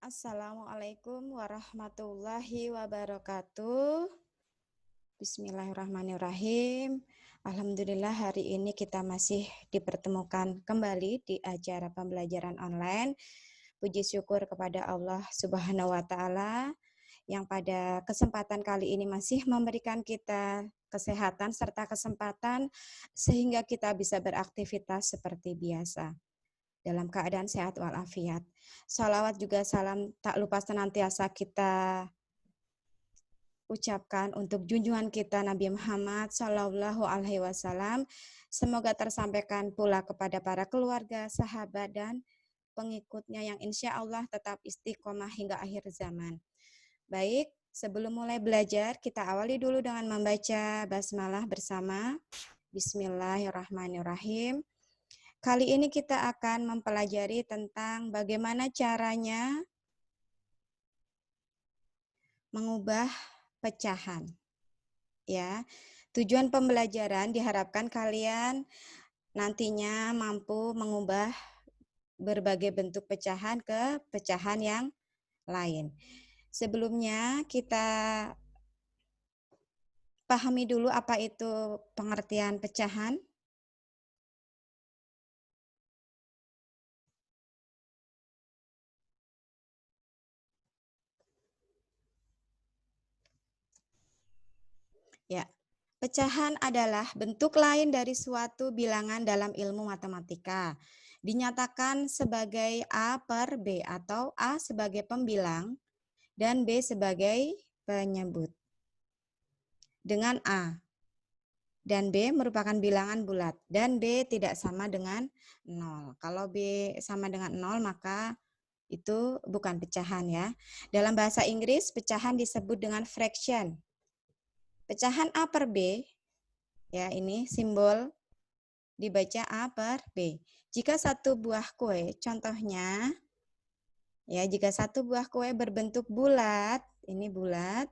Assalamualaikum warahmatullahi wabarakatuh. Bismillahirrahmanirrahim. Alhamdulillah hari ini kita masih dipertemukan kembali di acara pembelajaran online. Puji syukur kepada Allah Subhanahu wa taala yang pada kesempatan kali ini masih memberikan kita kesehatan serta kesempatan sehingga kita bisa beraktivitas seperti biasa dalam keadaan sehat walafiat. Salawat juga salam tak lupa senantiasa kita ucapkan untuk junjungan kita Nabi Muhammad Shallallahu Alaihi Wasallam. Semoga tersampaikan pula kepada para keluarga, sahabat, dan pengikutnya yang insya Allah tetap istiqomah hingga akhir zaman. Baik, sebelum mulai belajar, kita awali dulu dengan membaca basmalah bersama. Bismillahirrahmanirrahim. Kali ini kita akan mempelajari tentang bagaimana caranya mengubah pecahan. Ya, tujuan pembelajaran diharapkan kalian nantinya mampu mengubah berbagai bentuk pecahan ke pecahan yang lain. Sebelumnya kita pahami dulu apa itu pengertian pecahan. Ya, pecahan adalah bentuk lain dari suatu bilangan dalam ilmu matematika. Dinyatakan sebagai A per B atau A sebagai pembilang dan B sebagai penyebut. Dengan A dan B merupakan bilangan bulat dan B tidak sama dengan 0. Kalau B sama dengan 0 maka itu bukan pecahan ya. Dalam bahasa Inggris pecahan disebut dengan fraction. Pecahan A per B, ya ini simbol dibaca A per B. Jika satu buah kue, contohnya, ya jika satu buah kue berbentuk bulat, ini bulat,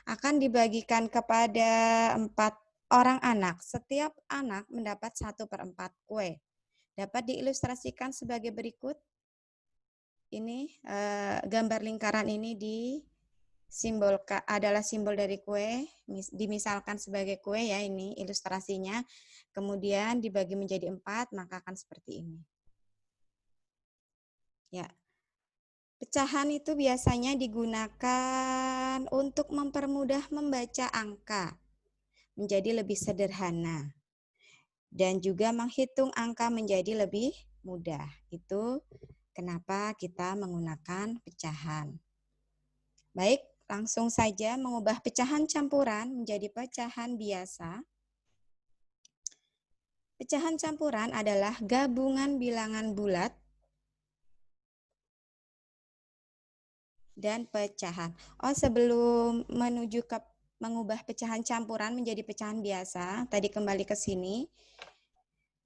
akan dibagikan kepada 4 orang anak. Setiap anak mendapat 1/4 kue. Dapat diilustrasikan sebagai berikut. Ini gambar lingkaran ini adalah simbol dari kue, dimisalkan sebagai kue ya ini ilustrasinya, kemudian dibagi menjadi 4 maka akan seperti ini. Ya, pecahan itu biasanya digunakan untuk mempermudah membaca angka menjadi lebih sederhana dan juga menghitung angka menjadi lebih mudah. Itu kenapa kita menggunakan pecahan. Baik, langsung saja mengubah pecahan campuran menjadi pecahan biasa. Pecahan campuran adalah gabungan bilangan bulat dan pecahan. Sebelum menuju ke mengubah pecahan campuran menjadi pecahan biasa, tadi kembali ke sini.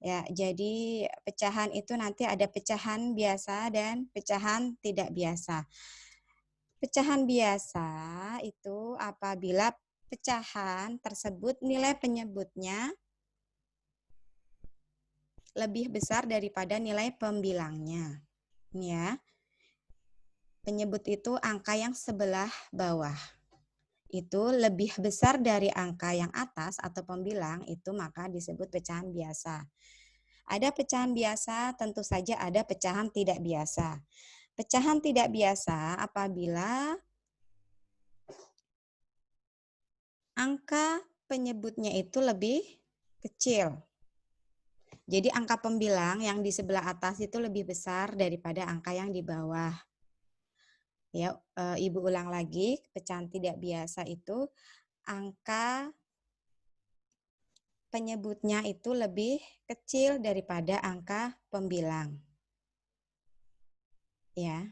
Ya, jadi pecahan itu nanti ada pecahan biasa dan pecahan tidak biasa. Pecahan biasa itu apabila pecahan tersebut nilai penyebutnya lebih besar daripada nilai pembilangnya. Ini ya. Penyebut itu angka yang sebelah bawah. Itu lebih besar dari angka yang atas atau pembilang, itu maka disebut pecahan biasa. Ada pecahan biasa, tentu saja ada pecahan tidak biasa. Pecahan tidak biasa apabila angka penyebutnya itu lebih kecil. Jadi angka pembilang yang di sebelah atas itu lebih besar daripada angka yang di bawah. Ya, Ibu ulang lagi, pecahan tidak biasa itu angka penyebutnya itu lebih kecil daripada angka pembilang. Ya.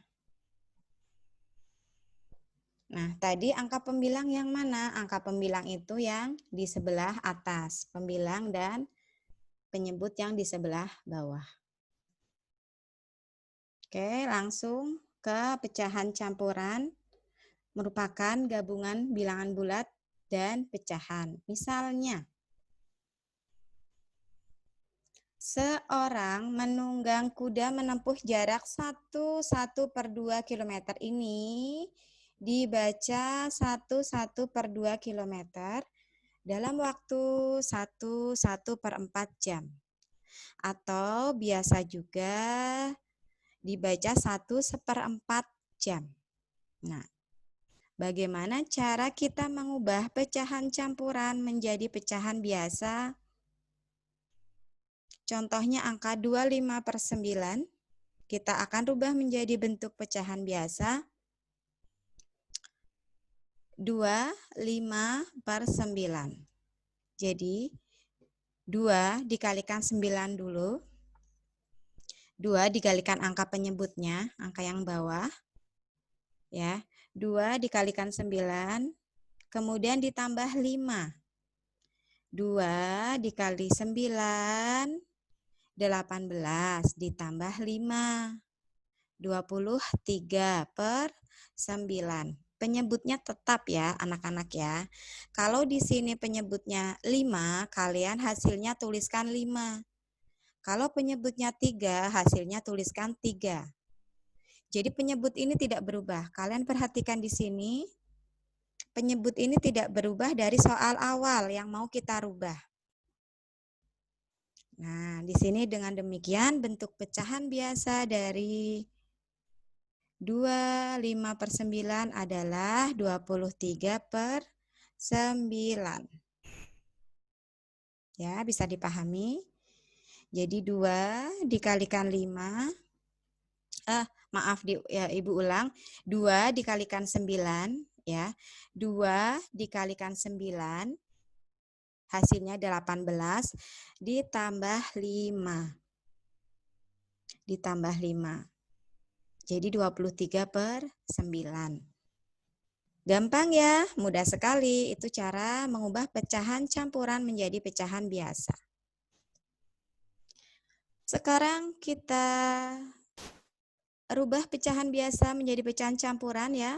Nah, tadi angka pembilang yang mana? Angka pembilang itu yang di sebelah atas, pembilang dan penyebut yang di sebelah bawah. Oke, langsung ke pecahan campuran, merupakan gabungan bilangan bulat dan pecahan. Misalnya, Seorang menunggang kuda menempuh jarak 1,1/2 kilometer ini dibaca 1,1/2 kilometer dalam waktu 1,1/4 jam. Atau biasa juga dibaca 1/4 jam. Nah, bagaimana cara kita mengubah pecahan campuran menjadi pecahan biasa? Contohnya angka 25/9, kita akan rubah menjadi bentuk pecahan biasa 25/9. Jadi 2 dikalikan 9 dulu. 2 dikalikan angka penyebutnya, angka yang bawah. Ya, 2 dikalikan 9, kemudian ditambah 5. 2 dikali 9, 18, ditambah 5, 23/9. Penyebutnya tetap ya anak-anak ya. Kalau di sini penyebutnya 5, kalian hasilnya tuliskan 5. Kalau penyebutnya 3, hasilnya tuliskan 3. Jadi penyebut ini tidak berubah. Kalian perhatikan di sini, penyebut ini tidak berubah dari soal awal yang mau kita rubah. Nah, di sini dengan demikian bentuk pecahan biasa dari 25/9 adalah 23/9. Ya, bisa dipahami. Jadi 2 dikalikan 5, maaf ya, Ibu ulang, 2 dikalikan 9, ya. 2 dikalikan 9, hasilnya 18, ditambah 5. Ditambah 5. Jadi 23/9. Gampang ya, mudah sekali. Itu cara mengubah pecahan campuran menjadi pecahan biasa. Sekarang kita rubah pecahan biasa menjadi pecahan campuran ya.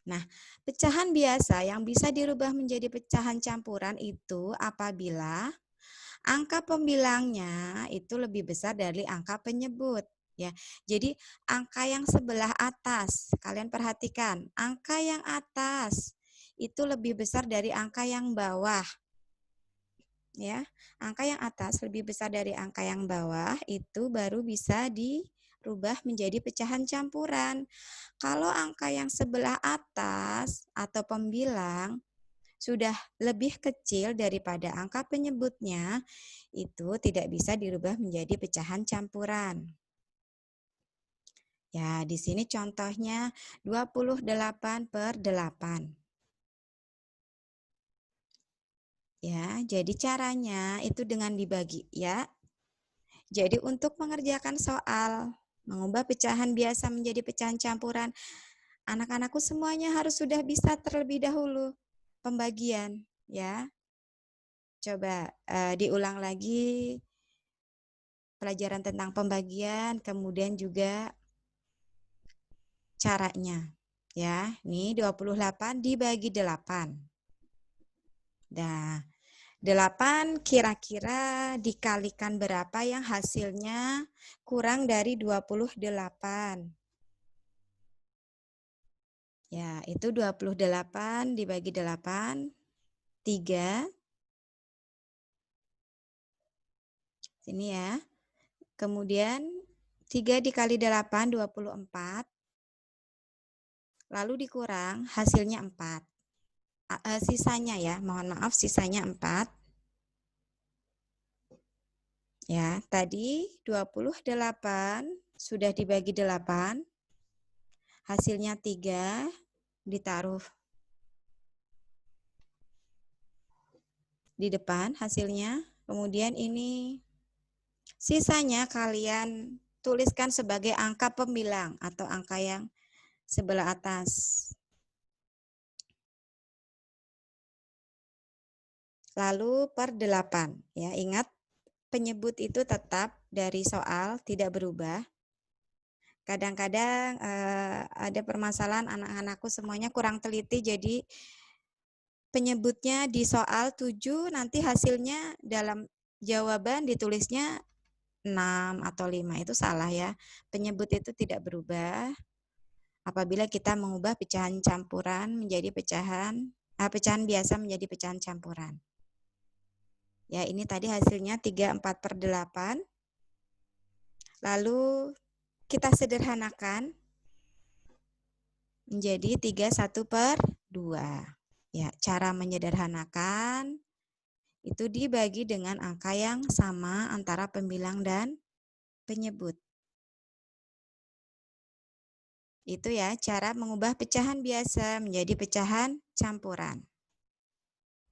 Nah, pecahan biasa yang bisa dirubah menjadi pecahan campuran itu apabila angka pembilangnya itu lebih besar dari angka penyebut. Ya, jadi angka yang sebelah atas, kalian perhatikan, angka yang atas itu lebih besar dari angka yang bawah. Ya, angka yang atas lebih besar dari angka yang bawah itu baru bisa dirubah menjadi pecahan campuran. Kalau angka yang sebelah atas atau pembilang sudah lebih kecil daripada angka penyebutnya, itu tidak bisa dirubah menjadi pecahan campuran. Ya, di sini contohnya 28/8. Ya, jadi caranya itu dengan dibagi ya. Jadi untuk mengerjakan soal mengubah pecahan biasa menjadi pecahan campuran, anak-anakku semuanya harus sudah bisa terlebih dahulu pembagian ya. Coba diulang lagi pelajaran tentang pembagian, kemudian juga caranya. Ya, ini 28 dibagi 8. Nah, 8 kira-kira dikalikan berapa yang hasilnya kurang dari 28. Ya, itu 28 dibagi 8, 3. Sini ya. Kemudian 3 dikali 8, 24. Lalu dikurang, hasilnya 4. Sisanya ya, mohon maaf, sisanya 4. Ya, tadi 28 sudah dibagi 8. Hasilnya 3, ditaruh di depan hasilnya. Kemudian ini sisanya kalian tuliskan sebagai angka pembilang atau angka yang sebelah atas. Lalu per 8. Ya, ingat penyebut itu tetap dari soal tidak berubah. Kadang-kadang ada permasalahan anak-anakku semuanya kurang teliti, jadi penyebutnya di soal 7 nanti hasilnya dalam jawaban ditulisnya 6 atau 5, itu salah ya. Penyebut itu tidak berubah apabila kita mengubah pecahan campuran menjadi pecahan biasa menjadi pecahan campuran. Ya, ini tadi hasilnya 3/4/8. Lalu kita sederhanakan menjadi 31/2. Ya, cara menyederhanakan itu dibagi dengan angka yang sama antara pembilang dan penyebut. Itu ya, cara mengubah pecahan biasa menjadi pecahan campuran.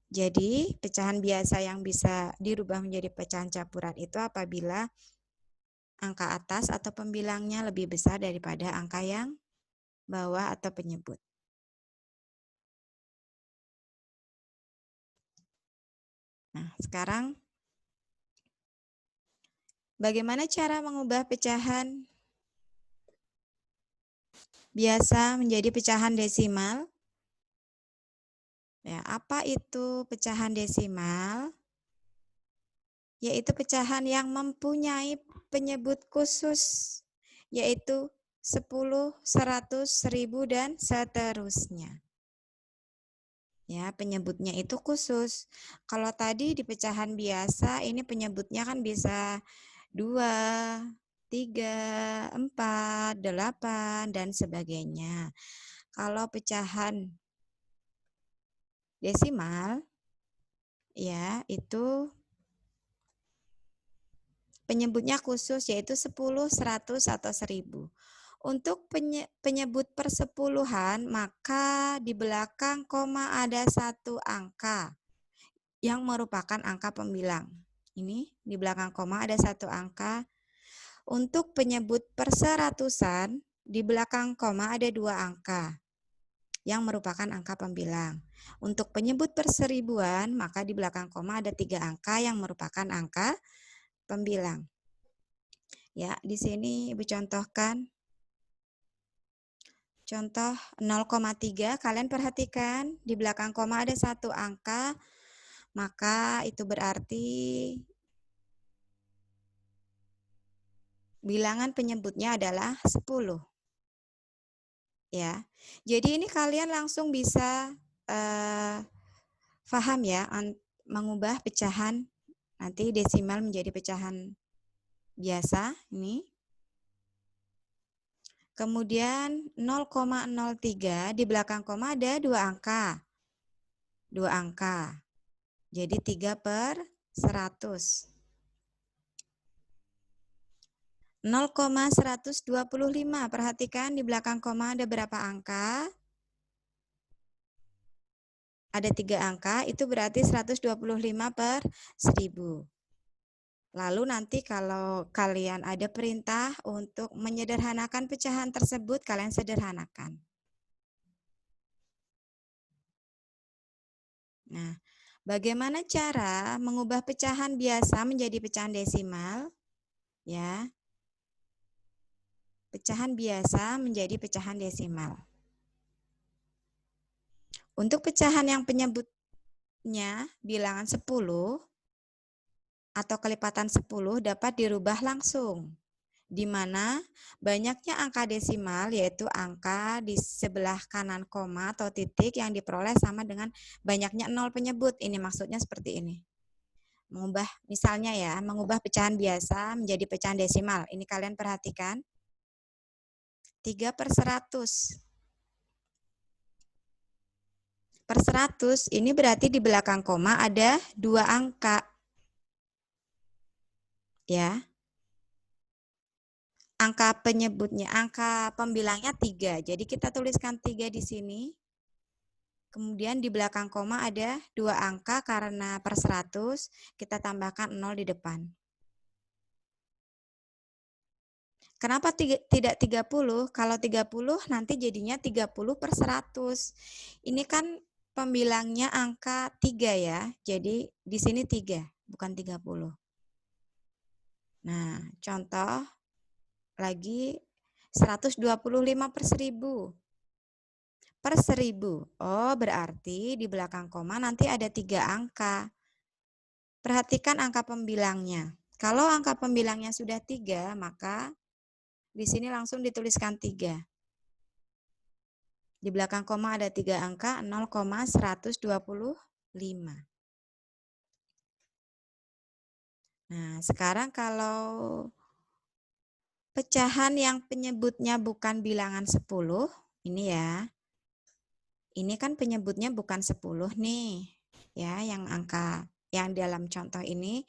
Jadi, pecahan biasa yang bisa dirubah menjadi pecahan campuran itu apabila angka atas atau pembilangnya lebih besar daripada angka yang bawah atau penyebut. Nah, sekarang bagaimana cara mengubah pecahan biasa menjadi pecahan desimal? Ya, apa itu pecahan desimal? Yaitu pecahan yang mempunyai penyebut khusus, yaitu 10, 100, 1000, dan seterusnya. Ya, penyebutnya itu khusus. Kalau tadi di pecahan biasa, ini penyebutnya kan bisa 2, 3, 4, 8, dan sebagainya. Kalau pecahan desimal, ya, itu penyebutnya khusus, yaitu 10, 100, atau 1000. Untuk penyebut persepuluhan, maka di belakang koma ada satu angka yang merupakan angka pembilang. Ini di belakang koma ada satu angka. Untuk penyebut perseratusan, di belakang koma ada dua angka yang merupakan angka pembilang. Untuk penyebut perseribuan, maka di belakang koma ada 3 angka yang merupakan angka pembilang. Ya, di sini Ibu contohkan. Contoh 0,3, kalian perhatikan di belakang koma ada satu angka, maka itu berarti bilangan penyebutnya adalah 10. Ya, jadi ini kalian langsung bisa paham ya, mengubah pecahan nanti desimal menjadi pecahan biasa ini. Kemudian 0,03 di belakang koma ada dua angka. Jadi 3/100. 0,125. Perhatikan di belakang koma ada berapa angka? Ada 3 angka, itu berarti 125/1000. Lalu nanti kalau kalian ada perintah untuk menyederhanakan pecahan tersebut, kalian sederhanakan. Nah, bagaimana cara mengubah pecahan biasa menjadi pecahan desimal? Ya, pecahan biasa menjadi pecahan desimal. Untuk pecahan yang penyebutnya bilangan 10 atau kelipatan 10 dapat dirubah langsung, di mana banyaknya angka desimal, yaitu angka di sebelah kanan koma atau titik yang diperoleh sama dengan banyaknya 0 penyebut. Ini maksudnya seperti ini. Mengubah, misalnya ya, mengubah pecahan biasa menjadi pecahan desimal. Ini kalian perhatikan. 3/100. Per 100, ini berarti di belakang koma ada 2 angka. Ya. Angka penyebutnya, angka pembilangnya 3. Jadi kita tuliskan 3 di sini. Kemudian di belakang koma ada 2 angka karena per 100, kita tambahkan 0 di depan. Kenapa tidak 30? Kalau 30 nanti jadinya 30/100. Ini kan pembilangnya angka 3 ya. Jadi di sini 3, bukan 30. Nah, contoh lagi 125/1000. Per 1000. Oh, berarti di belakang koma nanti ada 3 angka. Perhatikan angka pembilangnya. Kalau angka pembilangnya sudah 3, maka di sini langsung dituliskan 3. Di belakang koma ada 3 angka, 0,125. Nah, sekarang kalau pecahan yang penyebutnya bukan bilangan 10, ini ya. Ini kan penyebutnya bukan 10 nih. Ya, yang angka yang dalam contoh ini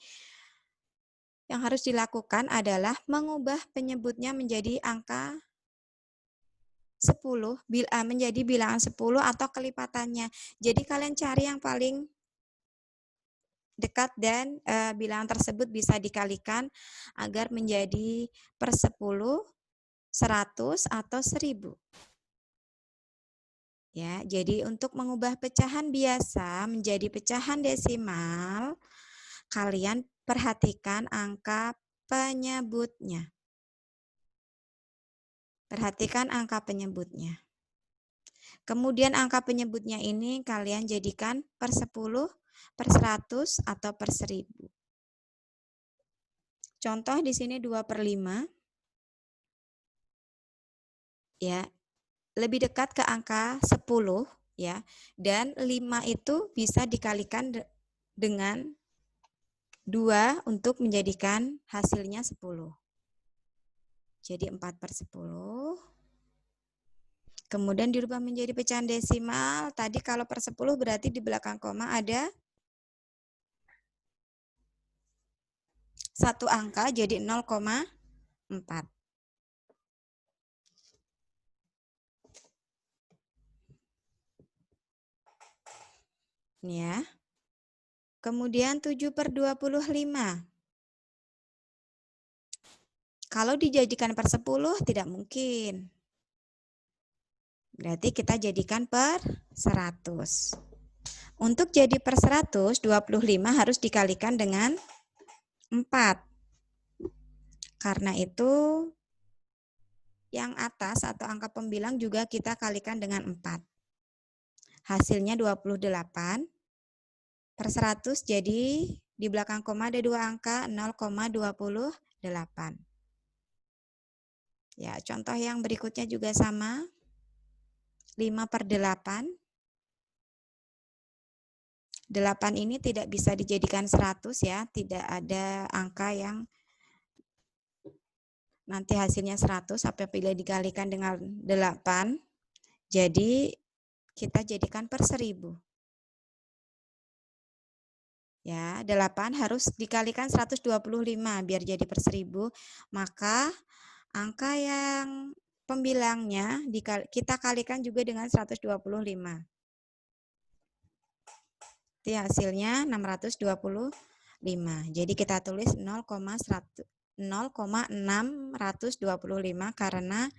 yang harus dilakukan adalah mengubah penyebutnya menjadi angka 10, menjadi bilangan 10 atau kelipatannya. Jadi kalian cari yang paling dekat dan bilangan tersebut bisa dikalikan agar menjadi per 10, 100 atau 1000. Ya, jadi untuk mengubah pecahan biasa menjadi pecahan desimal, kalian perhatikan angka penyebutnya. Perhatikan angka penyebutnya. Kemudian angka penyebutnya ini kalian jadikan per 10, per 100, atau per 1000. Contoh di sini 2/5. Ya, lebih dekat ke angka 10 ya. Dan 5 itu bisa dikalikan dengan 2 untuk menjadikan hasilnya 10. Jadi 4/10. Kemudian dirubah menjadi pecahan desimal. Tadi kalau per 10 berarti di belakang koma ada 1 angka jadi 0,4. Ini ya. Kemudian 7/25. Kalau dijadikan per 10 tidak mungkin. Berarti kita jadikan per 100. Untuk jadi per 100, 25 harus dikalikan dengan 4. Karena itu yang atas atau angka pembilang juga kita kalikan dengan 4. Hasilnya 28. Per 100 jadi di belakang koma ada 2 angka 0,28. Ya, contoh yang berikutnya juga sama. 5/8. 8 ini tidak bisa dijadikan 100 ya, tidak ada angka yang nanti hasilnya 100 apabila dikalikan dengan 8. Jadi kita jadikan per 1000. Ya, 8 harus dikalikan 125 biar jadi per 1000, maka angka yang pembilangnya kita kalikan juga dengan 125. Jadi hasilnya 625. Jadi kita tulis 0,625 karena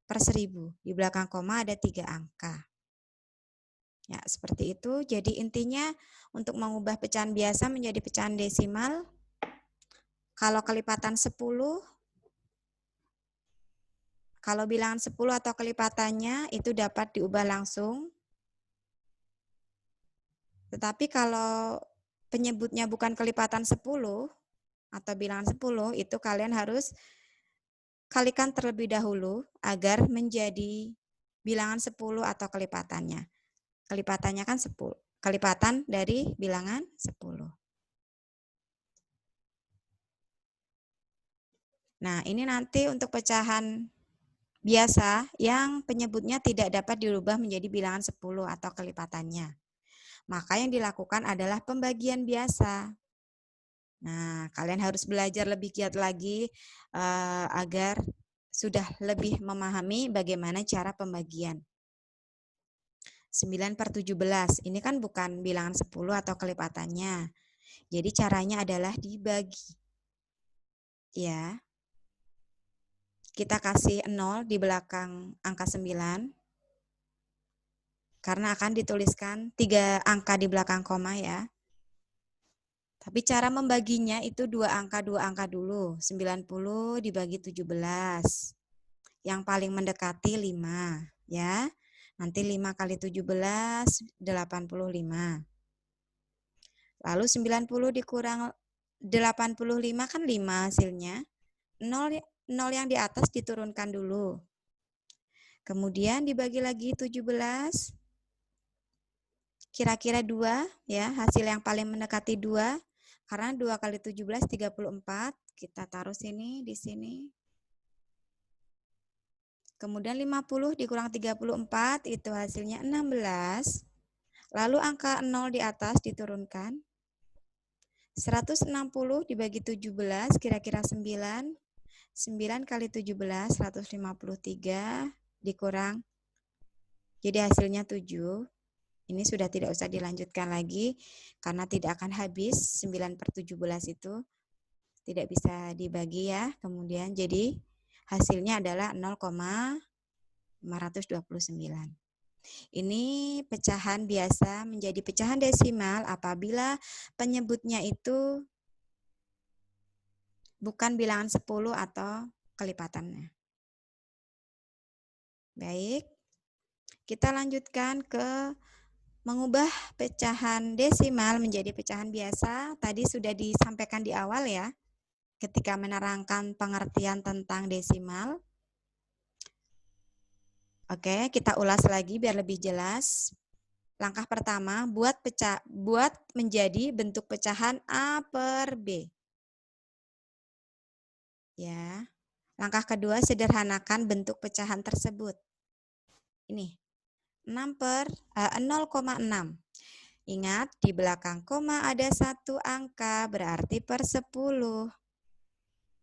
per 1000. Di belakang koma ada 3 angka. Ya, seperti itu. Jadi intinya untuk mengubah pecahan biasa menjadi pecahan desimal, kalau kelipatan 10, kalau bilangan 10 atau kelipatannya itu dapat diubah langsung. Tetapi kalau penyebutnya bukan kelipatan 10 atau bilangan 10, itu kalian harus kalikan terlebih dahulu agar menjadi bilangan 10 atau kelipatannya. Kelipatannya kan 10. Kelipatan dari bilangan 10. Nah, ini nanti untuk pecahan biasa yang penyebutnya tidak dapat dirubah menjadi bilangan 10 atau kelipatannya. Maka yang dilakukan adalah pembagian biasa. Nah, kalian harus belajar lebih giat lagi agar sudah lebih memahami bagaimana cara pembagian. 9/17, ini kan bukan bilangan 10 atau kelipatannya. Jadi caranya adalah dibagi. Ya. Kita kasih 0 di belakang angka 9. Karena akan dituliskan 3 angka di belakang koma ya. Tapi cara membaginya itu 2 angka dulu. 90 dibagi 17. Yang paling mendekati 5 ya. Nanti 5 kali 17, 85. Lalu 90 dikurang 85 kan 5 hasilnya. 0 yang di atas diturunkan dulu. Kemudian dibagi lagi 17. Kira-kira 2 ya, hasil yang paling mendekati 2. Karena 2 kali 17 34. Kita taruh sini, di sini. Kemudian 50 dikurang 34 itu hasilnya 16. Lalu angka 0 di atas diturunkan. 160 dibagi 17 kira-kira 9. 9 kali 17 153 dikurang. Jadi hasilnya 7. Ini sudah tidak usah dilanjutkan lagi karena tidak akan habis 9/17 itu. Tidak bisa dibagi ya. Kemudian jadi hasilnya adalah 0,529. Ini pecahan biasa menjadi pecahan desimal apabila penyebutnya itu bukan bilangan 10 atau kelipatannya. Baik, kita lanjutkan ke mengubah pecahan desimal menjadi pecahan biasa. Tadi sudah disampaikan di awal ya, ketika menerangkan pengertian tentang desimal. Oke, kita ulas lagi biar lebih jelas. Langkah pertama, buat menjadi bentuk pecahan A per B. Ya. Langkah kedua, sederhanakan bentuk pecahan tersebut. Ini 0,6. Ingat, di belakang koma ada satu angka, berarti per 10.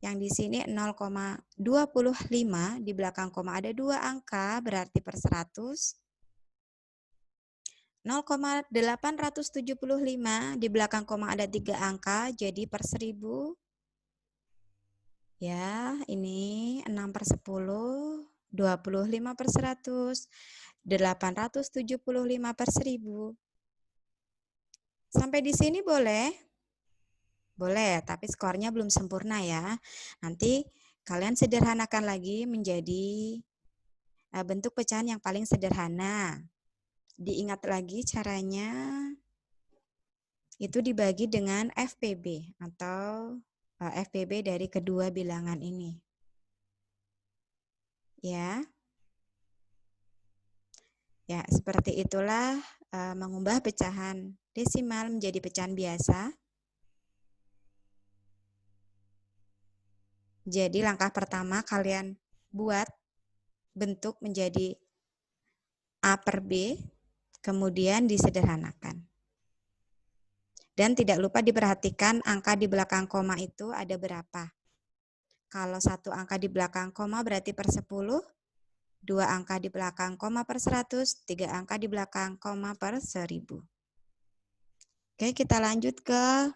Yang di sini 0,25, di belakang koma ada 2 angka, berarti per 100. 0,875, di belakang koma ada 3 angka, jadi per 1000. Ya, ini 6/10, 25/100, 875/1000. Sampai di sini boleh? Boleh, tapi skornya belum sempurna ya. Nanti kalian sederhanakan lagi menjadi bentuk pecahan yang paling sederhana. Diingat lagi caranya, itu dibagi dengan FPB atau FPB dari kedua bilangan ini. Ya. Ya, seperti itulah mengubah pecahan desimal menjadi pecahan biasa. Jadi langkah pertama kalian buat bentuk menjadi A per B, kemudian disederhanakan. Dan tidak lupa diperhatikan angka di belakang koma itu ada berapa. Kalau satu angka di belakang koma berarti per 10, 2 angka di belakang koma per 100, 3 angka di belakang koma per 1000. Oke, kita lanjut ke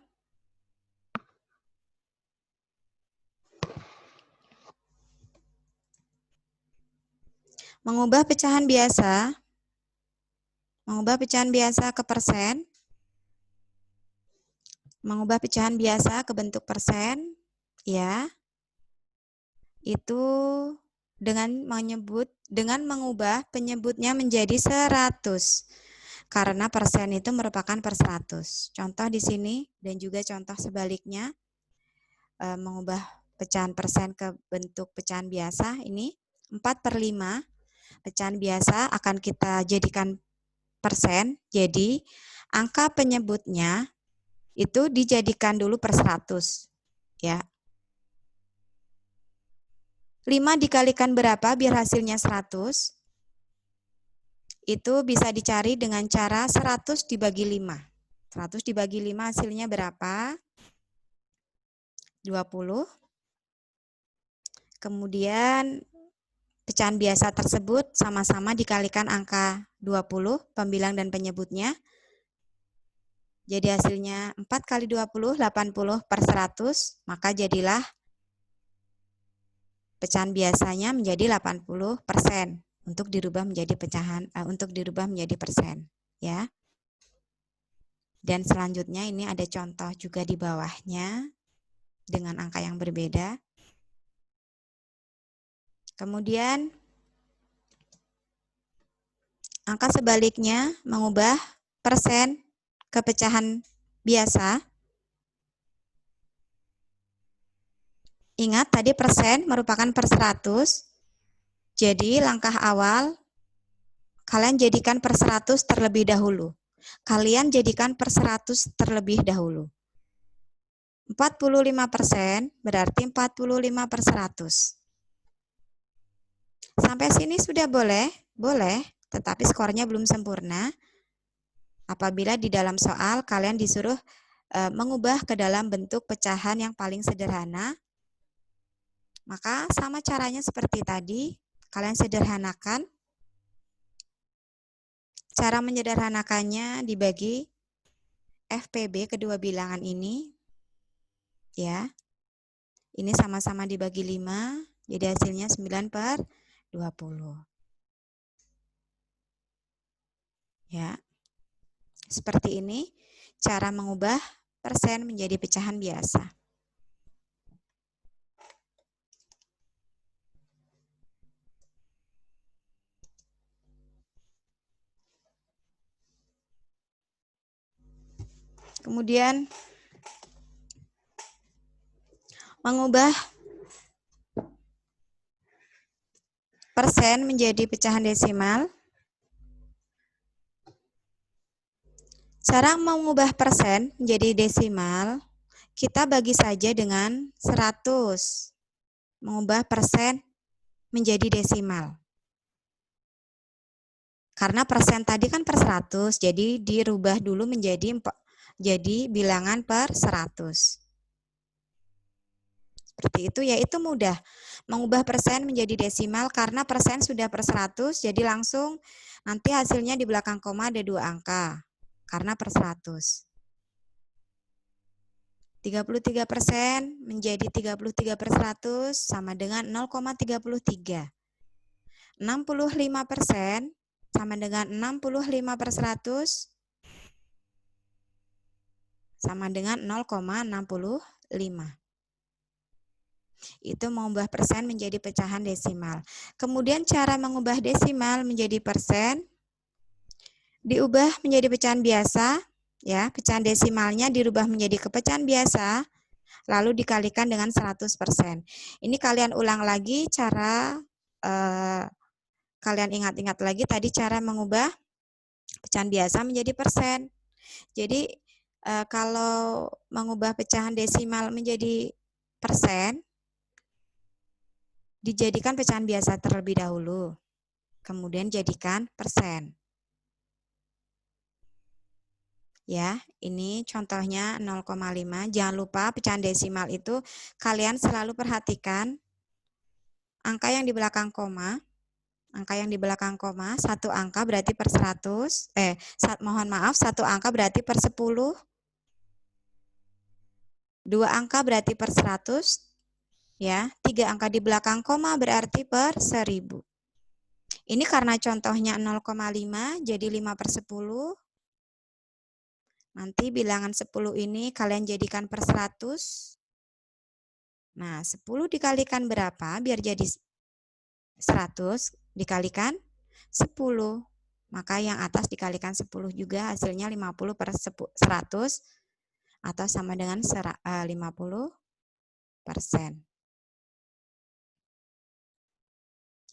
mengubah pecahan biasa. Mengubah pecahan biasa ke persen. Mengubah pecahan biasa ke bentuk persen, ya. Itu dengan mengubah penyebutnya menjadi 100. Karena persen itu merupakan per 100. Contoh di sini dan juga contoh sebaliknya, mengubah pecahan persen ke bentuk pecahan biasa, ini 4/5. Pecahan biasa akan kita jadikan persen, jadi angka penyebutnya itu dijadikan dulu per 100. Ya. 5 dikalikan berapa biar hasilnya 100? Itu bisa dicari dengan cara 100 dibagi 5. 100 dibagi 5 hasilnya berapa? 20. Kemudian pecahan biasa tersebut sama-sama dikalikan angka 20, pembilang dan penyebutnya. Jadi hasilnya 4 kali 20, 80 per 100, maka jadilah pecahan biasanya menjadi 80% untuk dirubah menjadi persen, ya. Dan selanjutnya ini ada contoh juga di bawahnya dengan angka yang berbeda. Kemudian angka sebaliknya mengubah persen ke pecahan biasa. Ingat tadi persen merupakan per 100. Jadi langkah awal kalian jadikan per 100 terlebih dahulu. Kalian jadikan per 100 terlebih dahulu. 45% berarti 45 per 100. Sampai sini sudah boleh? Boleh, tetapi skornya belum sempurna. Apabila di dalam soal kalian disuruh mengubah ke dalam bentuk pecahan yang paling sederhana, maka sama caranya seperti tadi, kalian sederhanakan. Cara menyederhanakannya dibagi FPB kedua bilangan ini, ya. Ini sama-sama dibagi 5, jadi hasilnya 9 per 20. Ya. Seperti ini cara mengubah persen menjadi pecahan biasa. Kemudian mengubah persen menjadi pecahan desimal. Cara mengubah persen menjadi desimal, kita bagi saja dengan 100. Mengubah persen menjadi desimal. Karena persen tadi kan per 100, jadi dirubah dulu menjadi bilangan per 100. Seperti itu, yaitu mudah. Mengubah persen menjadi desimal karena persen sudah per 100, jadi langsung nanti hasilnya di belakang koma ada 2 angka. Karena per 100. 33% menjadi 33 per 100 sama dengan 0,33. 65% sama dengan 65 per 100 sama dengan 0,65. Itu mengubah persen menjadi pecahan desimal. Kemudian cara mengubah desimal menjadi persen, diubah menjadi pecahan biasa, ya, pecahan desimalnya dirubah menjadi kepecahan biasa, lalu dikalikan dengan 100%. Ini kalian ulang lagi cara, kalian ingat-ingat lagi tadi cara mengubah pecahan biasa menjadi persen. Jadi kalau mengubah pecahan desimal menjadi persen, dijadikan pecahan biasa terlebih dahulu, kemudian jadikan persen. Ya, ini contohnya 0,5. Jangan lupa pecahan desimal itu kalian selalu perhatikan angka yang di belakang koma. Angka yang di belakang koma, satu angka berarti per 100. Mohon maaf, satu angka berarti per 10. Dua angka berarti per 100. Ya, 3 angka di belakang koma berarti per 1000. Ini karena contohnya 0,5, jadi 5 per 10. Nanti bilangan 10 ini kalian jadikan per 100. Nah, 10 dikalikan berapa? Biar jadi 100 dikalikan 10. Maka yang atas dikalikan 10 juga, hasilnya 50 per 100 atau sama dengan 50%.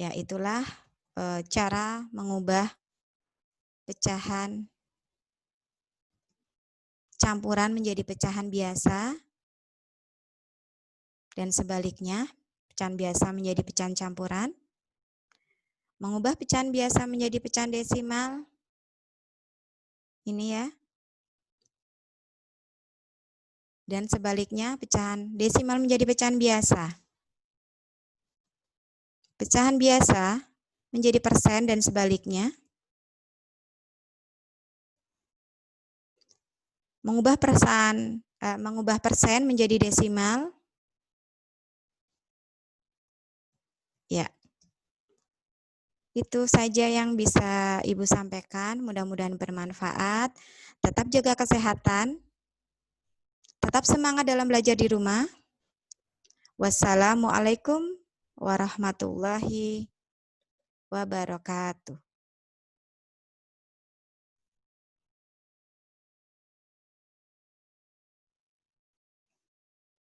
Ya, itulah cara mengubah pecahan campuran menjadi pecahan biasa dan sebaliknya, pecahan biasa menjadi pecahan campuran. Mengubah pecahan biasa menjadi pecahan desimal. Ini ya. Dan sebaliknya, pecahan desimal menjadi pecahan biasa. Pecahan biasa menjadi persen dan sebaliknya. Mengubah persen menjadi desimal. Ya. Itu saja yang bisa Ibu sampaikan. Mudah-mudahan bermanfaat. Tetap jaga kesehatan. Tetap semangat dalam belajar di rumah. Wassalamualaikum warahmatullahi wabarakatuh.